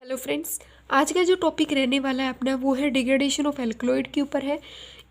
Hello friends, आज का जो टॉपिक रहने वाला है अपना वो है डिग्रेडेशन ऑफ एल्कलॉइड के ऊपर है।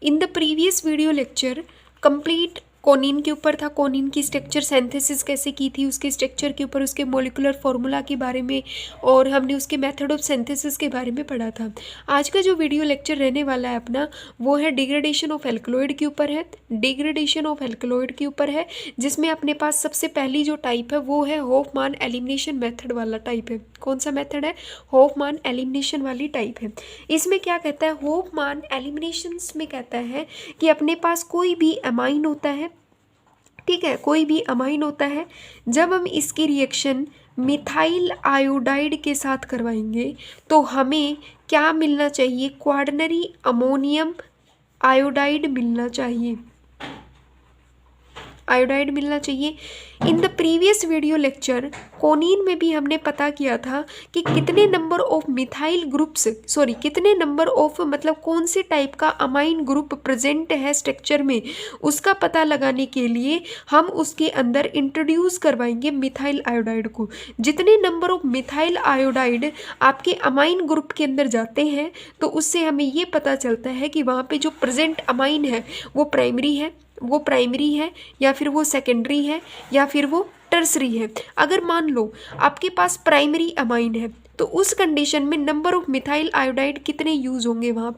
In the previous video lecture complete coniine के ऊपर था। कोनिन की स्ट्रक्चर सिंथेसिस कैसे की थी, उसके स्ट्रक्चर के ऊपर, उसके मॉलिक्यूलर फार्मूला के बारे में और हमने उसके मेथड ऑफ सिंथेसिस के बारे में पढ़ा था। आज का जो वीडियो लेक्चर रहने वाला है अपना वो है डिग्रेडेशन ऑफ एल्कलॉइड के ऊपर है। डिग्रेडेशन ऑफ एल्कलॉइड के ऊपर है, जिसमें अपने पास सबसे पहली जो टाइप है वो है होफमान एलिमिनेशन मेथड वाला टाइप है। कौन सा मेथड है? होफमान एलिमिनेशन वाली टाइप है। इसमें क्या कहता है? होफमान एलिमिनेशंस में कहता है कि अपने पास कोई भी अमाइन होता है, ठीक है, कोई भी अमाइन होता है, जब हम इसकी रिएक्शन मिथाइल आयोडाइड के साथ करवाएंगे तो हमें क्या मिलना चाहिए? क्वार्डनरी अमोनियम आयोडाइड मिलना चाहिए, आयोडाइड मिलना चाहिए। In the previous video lecture coniine में भी हमने पता किया था कि कितने नंबर ऑफ मिथाइल ग्रुप्स, कितने नंबर ऑफ मतलब कौन से टाइप का अमाइन ग्रुप प्रेजेंट है स्ट्रक्चर में, उसका पता लगाने के लिए हम उसके अंदर इंट्रोड्यूस करवाएंगे मिथाइल आयोडाइड को। जितने नंबर ऑफ मिथाइल आयोडाइड आपके अमाइन ग्रुप के अंदर जाते हैं तो उससे हमें ये पता चलता है कि वहाँ पे जो प्रेजेंट अमाइन है वो प्राइमरी है या फिर वो सेकेंडरी है या फिर वो टर्सरी है। अगर मान लो आपके पास प्राइमरी अमाइन है तो उस कंडीशन में नंबर ऑफ मिथाइल आयोडाइड कितने यूज़ होंगे? वहाँ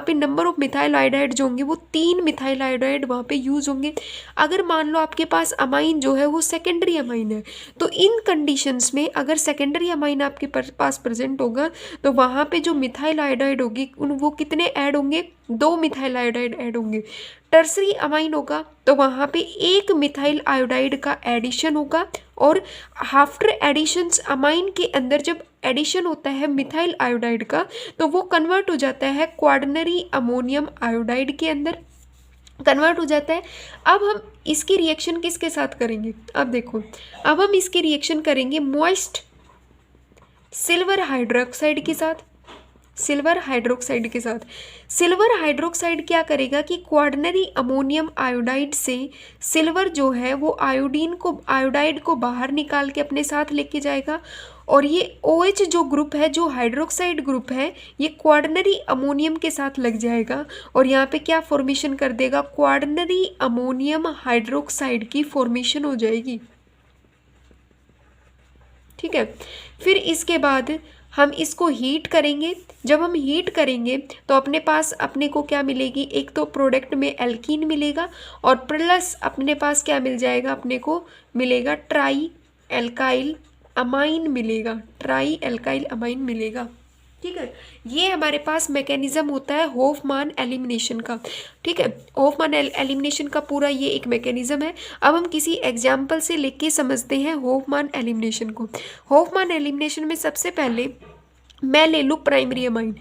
पे नंबर ऑफ मिथाइल आयोडाइड जो होंगे वो 3 मिथाइल आयोडाइड वहाँ पे यूज़ होंगे। अगर मान लो आपके पास अमाइन जो है वो सेकेंडरी अमाइन है तो इन कंडीशंस में अगर सेकेंडरी अमाइन आपके पास प्रेजेंट होगा तो वहाँ पे जो मिथाइल आयोडाइड होगी वो कितने ऐड होंगे? 2 मिथाइल आयोडाइड ऐड होंगे। टर्सरी अमाइन होगा तो वहाँ पे 1 मिथाइल आयोडाइड का एडिशन होगा और आफ्टर एडिशंस अमाइन के अंदर जब एडिशन होता है मिथाइल आयोडाइड का तो वो कन्वर्ट हो जाता है क्वार्डनरी अमोनियम आयोडाइड के अंदर कन्वर्ट हो जाता है। अब हम इसकी रिएक्शन किसके साथ करेंगे? अब देखो, अब हम इसकी रिएक्शन करेंगे मॉइस्ट सिल्वर हाइड्रोक्साइड के साथ। सिल्वर हाइड्रोक्साइड क्या करेगा कि क्वार्डनरी अमोनियम आयोडाइड से सिल्वर जो है वो आयोडाइड को बाहर निकाल के अपने साथ लेके जाएगा और ये OH जो ग्रुप है, जो हाइड्रोक्साइड ग्रुप है, ये क्वार्डनरी अमोनियम के साथ लग जाएगा और यहाँ पे क्या फॉर्मेशन कर देगा? क्वार्डनरी अमोनियम हाइड्रोक्साइड की फॉर्मेशन हो जाएगी, ठीक है। फिर इसके बाद हम इसको हीट करेंगे। जब हम हीट करेंगे तो अपने को क्या मिलेगी? एक तो प्रोडक्ट में एल्कीन मिलेगा और प्लस अपने पास क्या मिल जाएगा? अपने को मिलेगा ट्राई एल्काइल अमाइन मिलेगा, ठीक है। ये हमारे पास मैकेनिज्म होता है होफमान एलिमिनेशन का, ठीक है। होफमान एलिमिनेशन का पूरा ये एक मैकेनिज्म है। अब हम किसी एग्जाम्पल से लेके समझते हैं होफमान एलिमिनेशन को। होफमान एलिमिनेशन में सबसे पहले मैं ले लूँ प्राइमरी अमाइन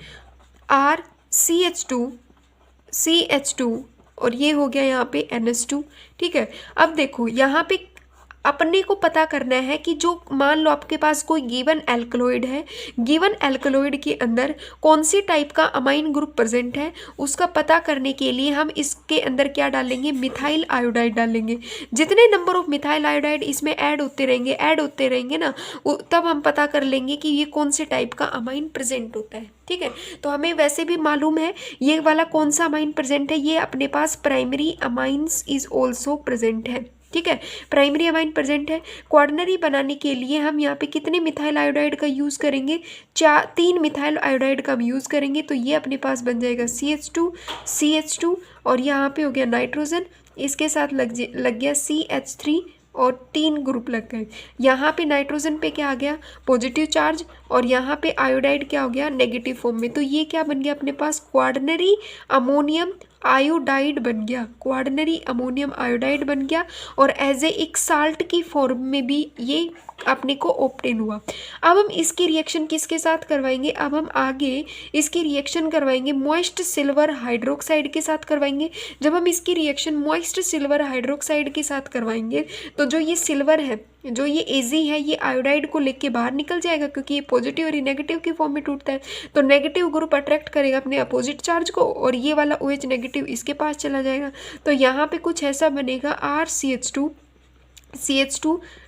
RCH2 और ये हो गया यहाँ पे NH2, ठीक है। अब देखो यहाँ पे अपने को पता करना है कि जो मान लो आपके पास कोई गिवन एल्कलॉइड है, गिवन एल्कलॉइड के अंदर कौन सी टाइप का अमाइन ग्रुप प्रेजेंट है, उसका पता करने के लिए हम इसके अंदर क्या डालेंगे? मिथाइल आयोडाइड डालेंगे। जितने नंबर ऑफ मिथाइल आयोडाइड इसमें ऐड होते रहेंगे ना, तब हम पता कर लेंगे कि ये कौन से टाइप का अमाइन प्रेजेंट होता है, ठीक है। तो हमें वैसे भी मालूम है ये वाला कौन सा अमाइन प्रेजेंट है, ये अपने पास primary amines is also present है, ठीक है। प्राइमरी अमाइन प्रेजेंट है। क्वार्डनरी बनाने के लिए हम यहाँ पे कितने मिथाइल आयोडाइड का यूज़ करेंगे? 3 मिथाइल आयोडाइड का हम यूज़ करेंगे तो ये अपने पास बन जाएगा CH2 और यहाँ पे हो गया नाइट्रोजन, इसके साथ लग गया CH3 और 3 ग्रुप लग गए। यहाँ पे नाइट्रोजन पे क्या आ गया? पॉजिटिव चार्ज और यहाँ पे आयोडाइड क्या हो गया? नेगेटिव फॉर्म में। तो ये क्या बन गया अपने पास? क्वार्डनरी अमोनियम आयोडाइड बन गया और एज ए एक साल्ट की फॉर्म में भी ये अपने को ऑब्टेन हुआ। अब हम इसकी रिएक्शन किसके साथ करवाएंगे? अब हम आगे इसकी रिएक्शन करवाएंगे मॉइस्ट सिल्वर हाइड्रोक्साइड के साथ करवाएंगे। जब हम इसकी रिएक्शन मॉइस्ट सिल्वर हाइड्रोक्साइड के साथ करवाएंगे तो जो ये सिल्वर है, जो ये Ag है, ये आयोडाइड को लेके बाहर निकल जाएगा क्योंकि ये पॉजिटिव और नेगेटिव की फॉर्म में टूटता है। तो नेगेटिव ग्रुप अट्रैक्ट करेगा अपने अपोजिट चार्ज को और ये वाला OH नेगेटिव इसके पास चला जाएगा। तो यहाँ पे कुछ ऐसा बनेगा RCH2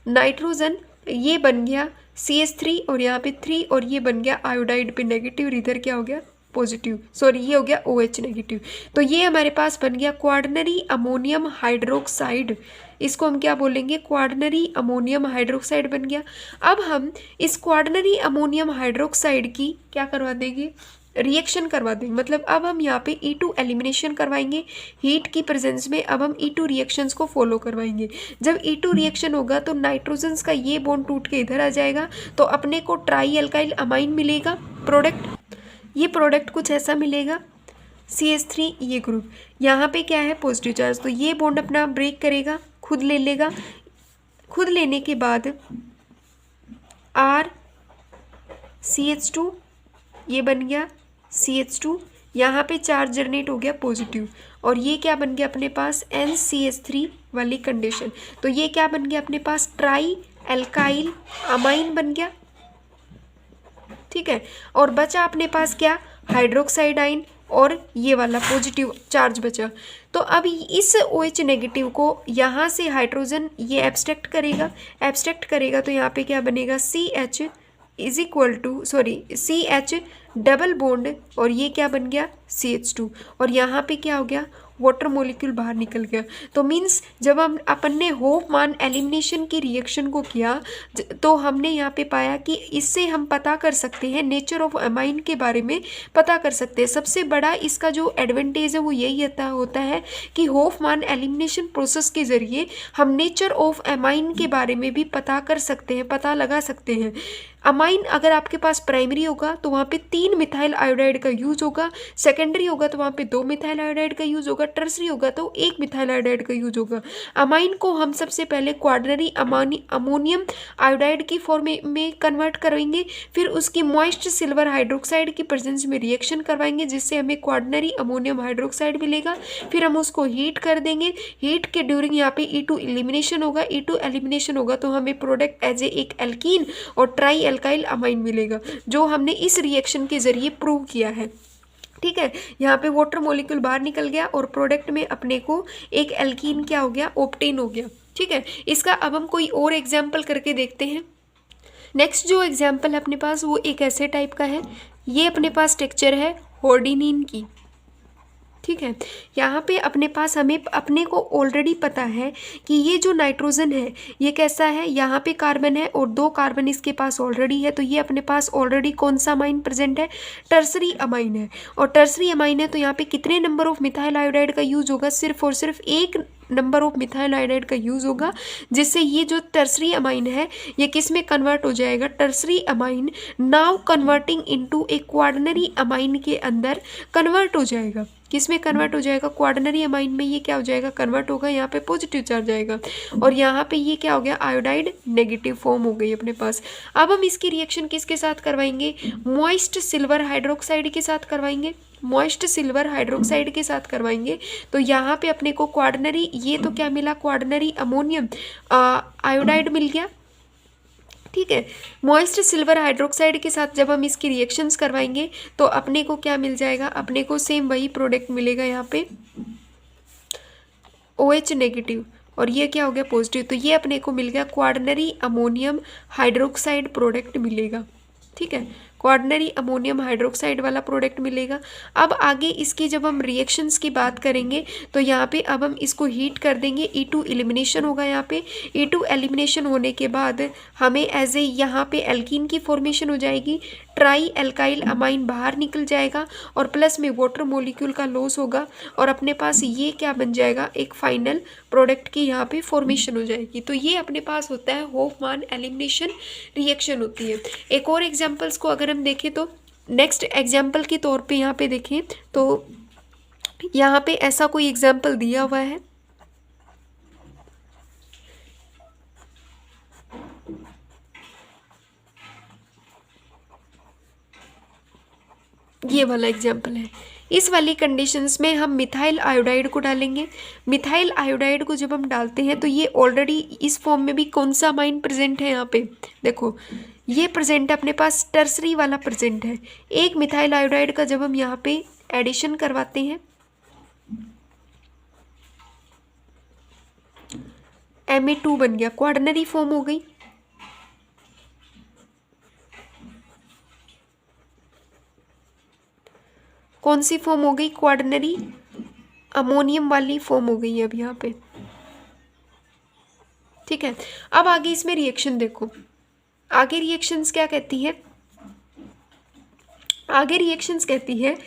नाइट्रोजन, ये बन गया CH3 और यहाँ पे 3 और ये बन गया आयोडाइड पे नेगेटिव, इधर क्या हो गया पॉजिटिव, सॉरी ये हो गया OH नेगेटिव। तो ये हमारे पास बन गया क्वार्डनरी अमोनियम हाइड्रोक्साइड, इसको हम क्या बोलेंगे क्वार्डनरी अमोनियम हाइड्रोक्साइड बन गया। अब हम इस क्वार्डनरी अमोनियम हाइड्रोक्साइड की क्या करवा देंगे रिएक्शन करवा देंगे, मतलब अब हम यहाँ पे E2 एलिमिनेशन करवाएंगे हीट की प्रेजेंस में। अब हम E2 रिएक्शंस को फॉलो करवाएंगे। जब E2 रिएक्शन होगा तो नाइट्रोजन्स का ये बॉन्ड टूट के इधर आ जाएगा, तो अपने को ट्राई एल्काइल अमाइन मिलेगा प्रोडक्ट। ये प्रोडक्ट कुछ ऐसा मिलेगा CH3 ये ग्रुप, यहाँ पे क्या है पॉजिटिव चार्ज, तो ये बॉन्ड अपना ब्रेक करेगा, खुद ले लेगा। खुद लेने के बाद RCH2 ये बन गया CH2, यहाँ पे चार्ज जनरेट हो गया पॉजिटिव, और ये क्या बन गया अपने पास NCH3 वाली कंडीशन। तो ये क्या बन गया अपने पास ट्राई एल्काइल अमाइन बन गया, ठीक है। और बचा अपने पास क्या हाइड्रोक्साइड आइन और ये वाला पॉजिटिव चार्ज बचा। तो अब इस OH नेगेटिव को यहाँ से हाइड्रोजन ये एब्स्ट्रैक्ट करेगा तो यहाँ पे क्या बनेगा CH is equal to CH double bond, और ये क्या बन गया CH2, और यहाँ पे क्या हो गया वाटर मॉलिक्यूल बाहर निकल गया। तो मीन्स जब हम अपन ने होफमान एलिमिनेशन की रिएक्शन को किया तो हमने यहाँ पे पाया कि इससे हम पता कर सकते हैं नेचर ऑफ अमाइन के बारे में पता कर सकते हैं। सबसे बड़ा इसका जो एडवांटेज है वो यही होता है कि होफमान एलिमिनेशन प्रोसेस के ज़रिए हम नेचर ऑफ अमाइन के बारे में भी पता कर सकते हैं, पता लगा सकते हैं। अमाइन अगर आपके पास प्राइमरी होगा तो वहाँ पे 3 मिथाइल आयोडाइड का यूज होगा, सेकेंडरी होगा तो वहाँ पे 2 मिथाइल आयोडाइड का यूज होगा, टर्सरी होगा तो 1 मिथाइल आयोडाइड का यूज होगा। अमाइन को हम सबसे पहले क्वार्डनरी अमोनियम आयोडाइड की फॉर्म में कन्वर्ट करेंगे, फिर उसकी मॉइस्ट सिल्वर हाइड्रोक्साइड की प्रेजेंस में रिएक्शन करवाएंगे जिससे हमें क्वार्डनरी अमोनियम हाइड्रोक्साइड मिलेगा। फिर हम उसको हीट कर देंगे, हीट के ड्यूरिंग यहाँ पे E2 एलिमिनेशन होगा, E2 एलिमिनेशन होगा तो हमें प्रोडक्ट एज ए एक एल्कीन और ट्राई एल्काइल अमाइन मिलेगा, जो हमने इस रिएक्शन के जरिए प्रूव किया है, ठीक है। यहाँ पे वाटर मॉलिक्यूल बाहर निकल गया और प्रोडक्ट में अपने को एक एल्कीन क्या हो गया ऑब्टेन हो गया, ठीक है। इसका अब हम कोई और एग्जाम्पल करके देखते हैं। नेक्स्ट जो एग्जाम्पल है अपने पास वो एक ऐसे टाइप का है, ये अपने पास टेक्सचर है होर्डिनिन की, ठीक है। यहाँ पे अपने पास हमें अपने को ऑलरेडी पता है कि ये जो नाइट्रोजन है ये कैसा है, यहाँ पे कार्बन है और 2 कार्बन इसके पास ऑलरेडी है, तो ये अपने पास ऑलरेडी कौन सा अमाइन प्रेजेंट है टर्सरी अमाइन है। और टर्सरी अमाइन है तो यहाँ पे कितने नंबर ऑफ मिथाइल आयोडाइड का यूज होगा, सिर्फ और सिर्फ 1 नंबर ऑफ मिथाइल आयोडाइड का यूज होगा, जिससे ये जो टर्सरी अमाइन है ये किस में कन्वर्ट हो जाएगा tertiary amine now converting into a quaternary amine के अंदर कन्वर्ट हो जाएगा। किस में कन्वर्ट हो जाएगा क्वार्डनरी अमाइन में, ये क्या हो जाएगा कन्वर्ट होगा, यहाँ पे पॉजिटिव चार्ज आएगा और यहाँ पे ये क्या हो गया आयोडाइड नेगेटिव फॉर्म हो गई अपने पास। अब हम इसकी रिएक्शन किसके साथ करवाएंगे मॉइस्ट सिल्वर हाइड्रोक्साइड के साथ करवाएंगे, मॉइस्ट सिल्वर हाइड्रोक्साइड के साथ करवाएंगे। तो यहाँ पे अपने को क्वार्डनरी ये तो क्या मिला क्वार्डनरी अमोनियम आयोडाइड मिल गया, ठीक है। मॉइस्ट सिल्वर हाइड्रोक्साइड के साथ जब हम इसकी रिएक्शंस करवाएंगे तो अपने को क्या मिल जाएगा, अपने को सेम वही प्रोडक्ट मिलेगा यहाँ पे OH नेगेटिव और ये क्या हो गया पॉजिटिव, तो ये अपने को मिल गया क्वार्डनरी अमोनियम हाइड्रोक्साइड प्रोडक्ट मिलेगा, ठीक है। क्वार्डनरी अमोनियम हाइड्रोक्साइड वाला प्रोडक्ट मिलेगा। अब आगे इसकी जब हम रिएक्शंस की बात करेंगे तो यहाँ पे अब हम इसको हीट कर देंगे, E2 एलिमिनेशन होगा। यहाँ पे E2 एलिमिनेशन होने के बाद हमें एज ए यहाँ पे एल्कीन की फॉर्मेशन हो जाएगी, ट्राई एल्काइल अमाइन बाहर निकल जाएगा और प्लस में वाटर मॉलिक्यूल का लॉस होगा और अपने पास ये क्या बन जाएगा एक फाइनल प्रोडक्ट की यहाँ पे फॉर्मेशन हो जाएगी। तो ये अपने पास होता है होफमान एलिमिनेशन रिएक्शन होती है। एक और एग्जांपल्स को अगर हम देखें तो नेक्स्ट एग्जांपल के तौर पे यहाँ पे देखें तो यहाँ पे ऐसा कोई एग्जांपल दिया हुआ है, ये वाला एग्जाम्पल है। इस वाली कंडीशंस में हम मिथाइल आयोडाइड को डालेंगे। मिथाइल आयोडाइड को जब हम डालते हैं तो ये ऑलरेडी इस फॉर्म में भी कौन सा अमाइन प्रेजेंट है, यहाँ पे देखो ये प्रेजेंट है अपने पास टर्सरी वाला प्रेजेंट है। एक मिथाइल आयोडाइड का जब हम यहाँ पे एडिशन करवाते हैं Ma2 बन गया, क्वार्डनरी फॉर्म हो गई। कौन सी फॉर्म हो गई, क्वार्डनरी अमोनियम वाली फॉर्म हो गई है अब यहाँ पे, ठीक है। अब आगे इसमें रिएक्शन देखो, आगे रिएक्शंस क्या कहती है, आगे रिएक्शंस कहती है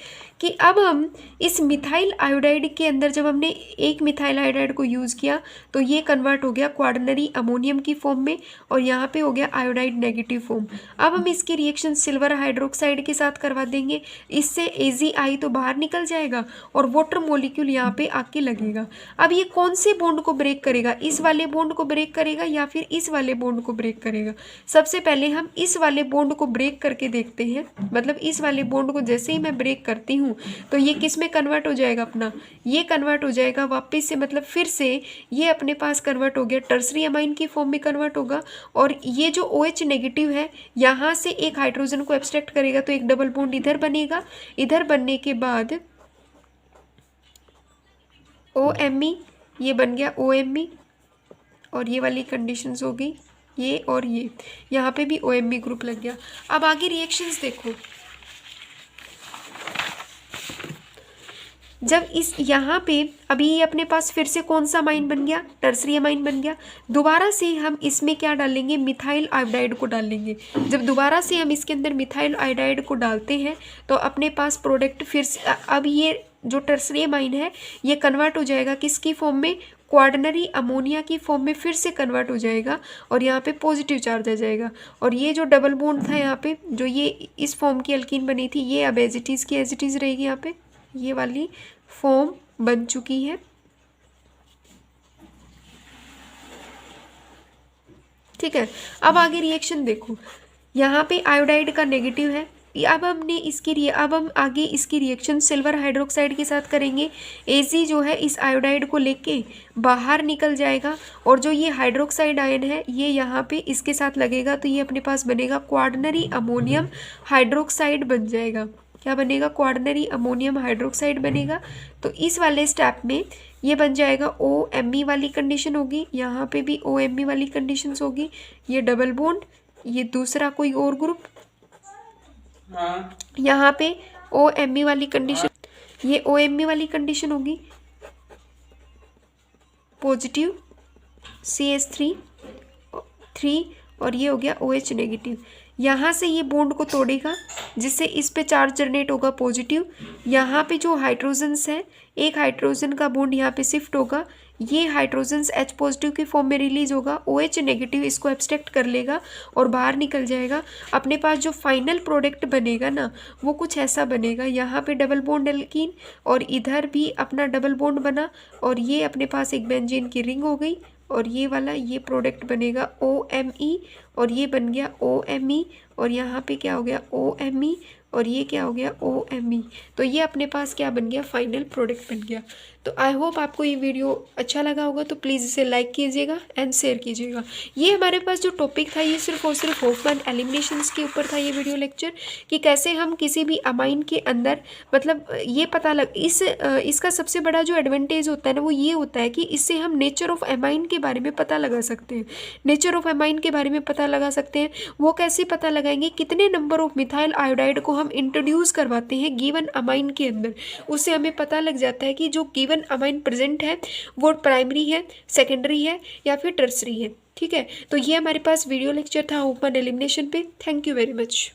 कि अब हम इस मिथाइल आयोडाइड के अंदर जब हमने एक मिथाइल आयोडाइड को यूज़ किया तो ये कन्वर्ट हो गया क्वार्डनरी अमोनियम की फॉर्म में और यहाँ पे हो गया आयोडाइड नेगेटिव फॉर्म। अब हम इसकी रिएक्शन सिल्वर हाइड्रोक्साइड के साथ करवा देंगे, इससे AgI तो बाहर निकल जाएगा और वाटर मॉलिक्यूल यहाँ पे आके लगेगा। अब ये कौन से बॉन्ड को ब्रेक करेगा, इस वाले बॉन्ड को ब्रेक करेगा या फिर इस वाले बॉन्ड को ब्रेक करेगा। सबसे पहले हम इस वाले बॉन्ड को ब्रेक करके देखते हैं, मतलब इस वाले बॉन्ड को जैसे ही मैं ब्रेक करती हूँ तो ये किस में कन्वर्ट हो जाएगा, अपना ये कन्वर्ट हो जाएगा वापस से, मतलब फिर से ये अपने पास कन्वर्ट हो गया टर्सरी अमाइन की फॉर्म में कन्वर्ट होगा। और ये जो OH नेगेटिव है यहाँ से एक हाइड्रोजन को एब्स्ट्रैक्ट करेगा तो एक डबल बॉन्ड इधर बनेगा, इधर बनने के बाद OMe ये बन गया OMe और ये वाली कंडीशंस हो गई ये और ये, यहाँ पे भी OMe ग्रुप लग गया। अब आगे रिएक्शंस देखो, जब इस यहाँ पे अभी ये अपने पास फिर से कौन सा अमाइन बन गया, टर्सरी अमाइन बन गया। दोबारा से हम इसमें क्या डालेंगे, मिथाइल आयोडाइड को डालेंगे। जब दोबारा से हम इसके अंदर मिथाइल आयोडाइड को डालते हैं तो अपने पास प्रोडक्ट फिर से, अब ये जो टर्सरी अमाइन है ये कन्वर्ट हो जाएगा किसकी फॉर्म में, क्वार्डनरी अमोनिया की फॉर्म में फिर से कन्वर्ट हो जाएगा और यहाँ पे पॉजिटिव चार्ज आ जाएगा। और ये जो डबल बॉन्ड था यहाँ पे, जो ये इस फॉर्म की अल्कीन बनी थी, ये अब एज इट इज़ की एज इट इज़ रहेगी। यहाँ पे ये वाली फॉर्म बन चुकी है, ठीक है। अब आगे रिएक्शन देखो, यहाँ पे आयोडाइड का नेगेटिव है, अब हम आगे इसकी रिएक्शन सिल्वर हाइड्रोक्साइड के साथ करेंगे। Ag जो है इस आयोडाइड को लेके बाहर निकल जाएगा और जो ये हाइड्रोक्साइड आयन है ये यहाँ पे इसके साथ लगेगा तो ये अपने पास बनेगा क्वार्डनरी अमोनियम हाइड्रोक्साइड बन जाएगा। क्या बनेगा, क्वार्डनरी अमोनियम हाइड्रोक्साइड बनेगा। तो इस वाले स्टेप में ये बन जाएगा OMe वाली कंडीशन होगी, यहाँ पे भी OMe वाली कंडीशंस होगी, ये डबल बॉन्ड, ये दूसरा कोई और ग्रुप, यहाँ पे OMe वाली कंडीशन, ये OMe वाली कंडीशन होगी, पॉजिटिव CH3 और ये हो गया OH नेगेटिव। यहाँ से ये बॉन्ड को तोड़ेगा जिससे इस पे चार्ज जनरेट होगा पॉजिटिव। यहाँ पे जो हाइड्रोजन्स है, एक हाइड्रोजन का बॉन्ड यहाँ पे शिफ्ट होगा, ये हाइड्रोजन्स H पॉजिटिव की फॉर्म में रिलीज होगा, OH नेगेटिव इसको एब्स्ट्रैक्ट कर लेगा और बाहर निकल जाएगा। अपने पास जो फाइनल प्रोडक्ट बनेगा ना वो कुछ ऐसा बनेगा, यहाँ पे डबल बॉन्ड एल्कीन और इधर भी अपना डबल बॉन्ड बना और ये अपने पास एक बेंजीन की रिंग हो गई और ये वाला ये प्रोडक्ट बनेगा OMe और ये बन गया OMe और यहाँ पे क्या हो गया OMe और ये क्या हो गया OMe। तो ये अपने पास क्या बन गया, फाइनल प्रोडक्ट बन गया। तो आई होप आपको ये वीडियो अच्छा लगा होगा, तो प्लीज़ इसे लाइक कीजिएगा एंड शेयर कीजिएगा। ये हमारे पास जो टॉपिक था ये सिर्फ और सिर्फ होफमैन एलिमिनेशंस के ऊपर था ये वीडियो लेक्चर, कि कैसे हम किसी भी अमाइन के अंदर मतलब ये पता लग इसका सबसे बड़ा जो एडवांटेज होता है ना वो ये होता है कि इससे हम नेचर ऑफ अमाइन के बारे में पता लगा सकते हैं। नेचर ऑफ अमाइन के बारे में पता लगा सकते हैं, वो कैसे पता लगाएंगे, कितने नंबर ऑफ मिथाइल आयोडाइड को हम इंट्रोड्यूस करवाते हैं गिवन अमाइन के अंदर, उससे हमें पता लग जाता है कि जो गिवन अमाइन प्रेजेंट है वो प्राइमरी है, सेकेंडरी है या फिर टर्सरी है। ठीक है, तो ये हमारे पास वीडियो लेक्चर था होफमैन एलिमिनेशन पे। Thank you very much.